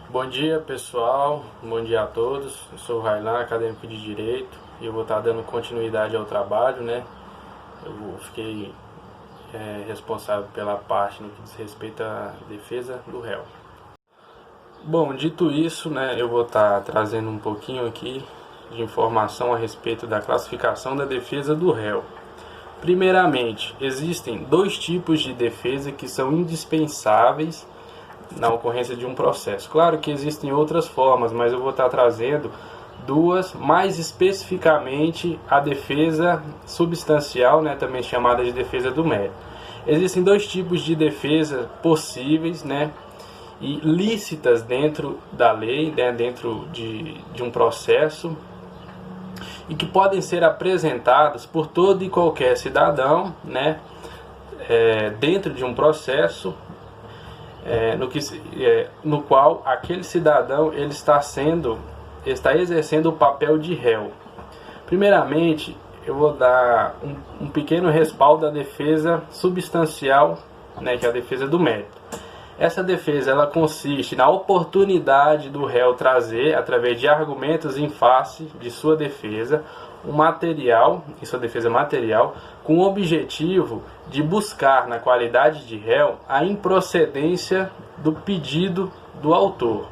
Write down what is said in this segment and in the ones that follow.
Bom dia, pessoal, bom dia a todos. Eu sou o Railan, acadêmico de Direito, e eu vou estar dando continuidade ao trabalho, né? Fiquei responsável pela parte no que diz respeito à defesa do réu. Bom, dito isso, né, eu vou estar trazendo um pouquinho aqui de informação a respeito da classificação da defesa do réu. Primeiramente, existem dois tipos de defesa que são indispensáveis na ocorrência de um processo. Claro que existem outras formas, mas eu vou estar trazendo duas, mais especificamente a defesa substancial, né, também chamada de defesa do mérito. Existem dois tipos de defesa possíveis, né, e lícitas dentro da lei, né, dentro de um processo, e que podem ser apresentados por todo e qualquer cidadão, né, dentro de um processo no qual aquele cidadão ele está exercendo o papel de réu. Primeiramente, eu vou dar um pequeno respaldo à defesa substancial, né, que é a defesa do mérito. Essa defesa ela consiste na oportunidade do réu trazer, através de argumentos em face de sua defesa, um material, em sua defesa material, com o objetivo de buscar, na qualidade de réu, a improcedência do pedido do autor.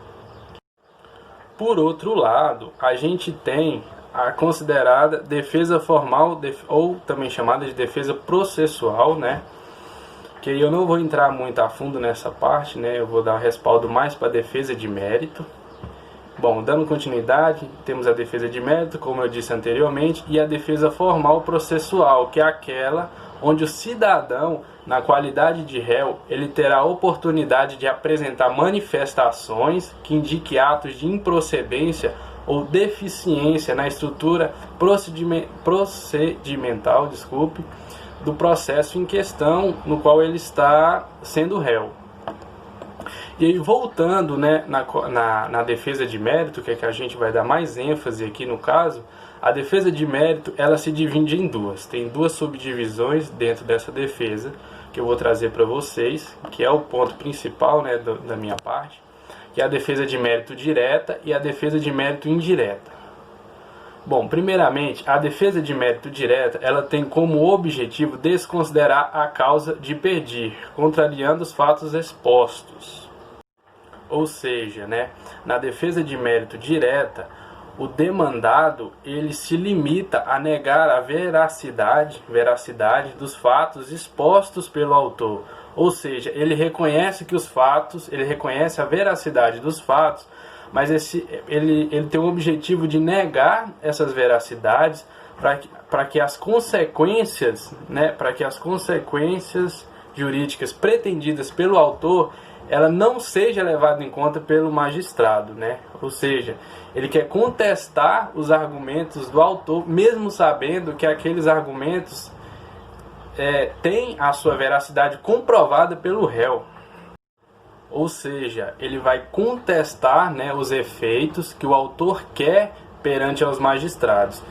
Por outro lado, a gente tem a considerada defesa formal, ou também chamada de defesa processual, né? Que eu não vou entrar muito a fundo nessa parte, né? Eu vou dar um respaldo mais para a defesa de mérito. Bom, dando continuidade, temos a defesa de mérito, como eu disse anteriormente, e a defesa formal processual, que é aquela onde o cidadão, na qualidade de réu, ele terá a oportunidade de apresentar manifestações que indiquem atos de improcedência ou deficiência na estrutura procedimental, do processo em questão no qual ele está sendo réu. E aí, voltando, né, na defesa de mérito, que é que a gente vai dar mais ênfase aqui no caso, a defesa de mérito ela se divide em duas. Tem duas subdivisões dentro dessa defesa que eu vou trazer para vocês, que é o ponto principal, né, da minha parte, que é a defesa de mérito direta e a defesa de mérito indireta. Bom, primeiramente, a defesa de mérito direta, ela tem como objetivo desconsiderar a causa de pedir, contrariando os fatos expostos. Ou seja, né, na defesa de mérito direta, o demandado ele se limita a negar a veracidade dos fatos expostos pelo autor. Ou seja, ele reconhece que os fatos, ele reconhece a veracidade dos fatos, mas ele tem o objetivo de negar essas veracidades para que as consequências, né, para que as consequências jurídicas pretendidas pelo autor ela não seja levada em conta pelo magistrado, né? Ou seja, ele quer contestar os argumentos do autor, mesmo sabendo que aqueles argumentos têm a sua veracidade comprovada pelo réu. Ou seja, ele vai contestar, né, os efeitos que o autor quer perante aos magistrados.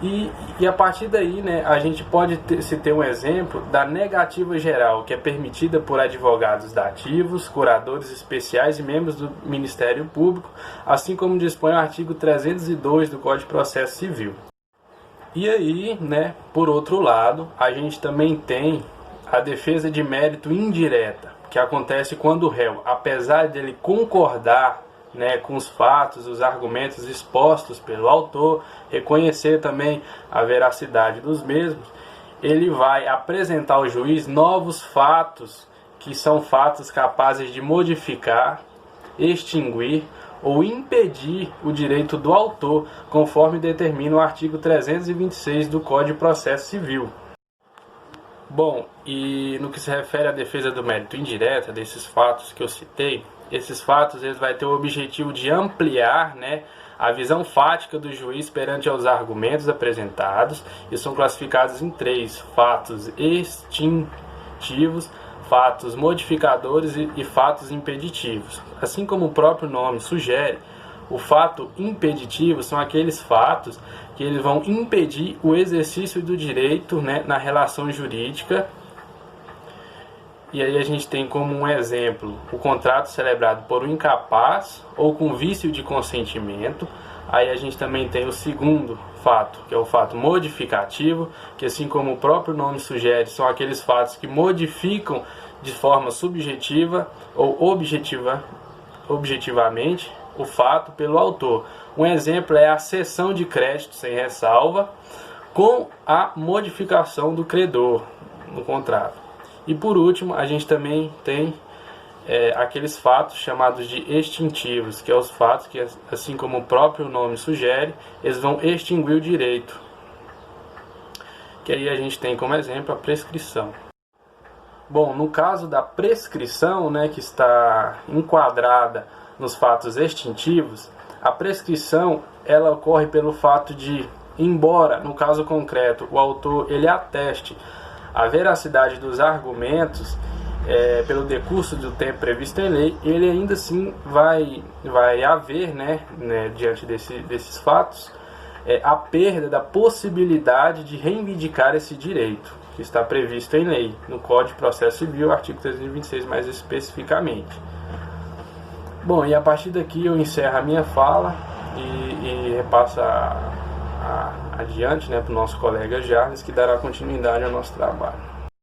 E a partir daí, né, a gente pode ter um exemplo da negativa geral, que é permitida por advogados dativos, curadores especiais e membros do Ministério Público, assim como dispõe o artigo 302 do Código de Processo Civil. E aí, né, por outro lado, a gente também tem a defesa de mérito indireta, que acontece quando o réu, apesar de ele concordar, né, com os fatos, os argumentos expostos pelo autor, reconhecer também a veracidade dos mesmos, ele vai apresentar ao juiz novos fatos, que são fatos capazes de modificar, extinguir ou impedir o direito do autor, conforme determina o artigo 326 do Código de Processo Civil. Bom, e no que se refere à defesa do mérito indireta, desses fatos que eu citei, esses fatos eles vão ter o objetivo de ampliar, né, a visão fática do juiz perante aos argumentos apresentados, e são classificados em três: fatos extintivos, fatos modificadores e fatos impeditivos. Assim como o próprio nome sugere, o fato impeditivo são aqueles fatos que eles vão impedir o exercício do direito, né, na relação jurídica, E aí a gente tem como um exemplo o contrato celebrado por um incapaz ou com vício de consentimento. Aí a gente também tem o segundo fato, que é o fato modificativo, que assim como o próprio nome sugere, são aqueles fatos que modificam de forma subjetiva ou objetivamente o fato pelo autor. Um exemplo é a cessão de crédito sem ressalva com a modificação do credor no contrato. E por último, a gente também tem aqueles fatos chamados de extintivos, que são os fatos que, assim como o próprio nome sugere, eles vão extinguir o direito. Que aí a gente tem como exemplo a prescrição. Bom, no caso da prescrição, né, que está enquadrada nos fatos extintivos, a prescrição ela ocorre pelo fato de, embora no caso concreto o autor ele ateste a veracidade dos argumentos pelo decurso do tempo previsto em lei, ele ainda assim vai haver, diante desses fatos, a perda da possibilidade de reivindicar esse direito, que está previsto em lei, no Código de Processo Civil, artigo 326 mais especificamente. Bom, e a partir daqui eu encerro a minha fala e repasso adiante para o nosso colega Jarles, que dará continuidade ao nosso trabalho.